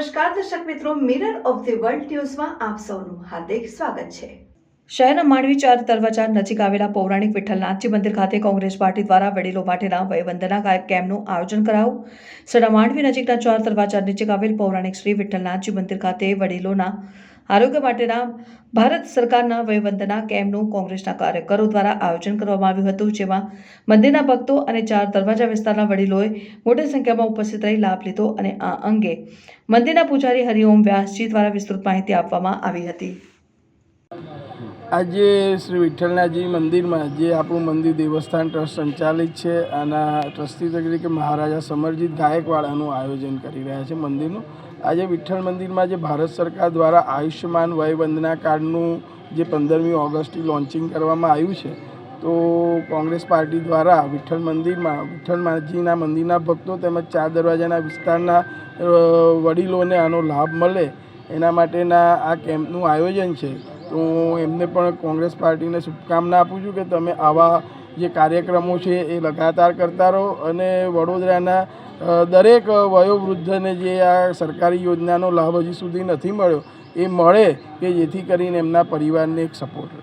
નમસ્કાર દર્શક મિત્રો, મિરર ઓફ ધી વર્લ્ડ ન્યૂઝમાં આપ સૌનું હાર્દિક સ્વાગત છે। શહેરના માંડવી ચાર દરવાજા નજીક આવેલા પૌરાણિક વિઠ્ઠલનાથજી મંદિર ખાતે કોંગ્રેસ પાર્ટી દ્વારા વડીલો માટેના વયવંદના કેમ્પનું આયોજન કરાયું। શહેરના માંડવી નજીકના ચાર દરવાજા નજીક આવેલ પૌરાણિક શ્રી વિઠ્ઠલનાથજી મંદિર ખાતે વડીલોના આરોગ્ય માટેના ભારત સરકારના વયવંદના કેમ્પનું કોંગ્રેસના કાર્યકરો દ્વારા આયોજન કરવામાં આવ્યું હતું, જેમાં મંદિરના ભક્તો અને ચાર દરવાજા વિસ્તારના વડીલોએ મોટી સંખ્યામાં ઉપસ્થિત રહી લાભ લીધો અને આ અંગે મંદિરના પૂજારી હરિઓમ વ્યાસજી દ્વારા વિસ્તૃત માહિતી આપવામાં આવી હતી। આજે શ્રી વિઠ્ઠલનાથજી મંદિરમાં જે આપણું મંદિર દેવસ્થાન ટ્રસ્ટ સંચાલિત છે, આના ટ્રસ્ટી તરીકે મહારાજા સમરજીત ગાયકવાડ આનું આયોજન કરી રહ્યા છે મંદિરનું। આજે વિઠ્ઠલ મંદિરમાં જે ભારત સરકાર દ્વારા આયુષ્યમાન વયવંદના કાર્ડનું જે 15મી ઓગસ્ટથી લોન્ચિંગ કરવામાં આવ્યું છે, તો કોંગ્રેસ પાર્ટી દ્વારા વિઠ્ઠલનાથજીના મંદિરના ભક્તો તેમજ ચાર દરવાજાના વિસ્તારના વડીલોને આનો લાભ મળે એના માટેના આ કેમ્પનું આયોજન છે। તો એમને પણ કોંગ્રેસ પાર્ટીને શુભકામના આપું છું કે તમે આવા જે કાર્યક્રમો છે એ લગાતાર કરતા રહો અને વડોદરાના દરેક વયોવૃદ્ધને જે આ સરકારી યોજનાનો લાભ હજી સુધી નથી મળ્યો એ મળે, કે જેથી કરીને એમના પરિવારને એક સપોર્ટ રહે।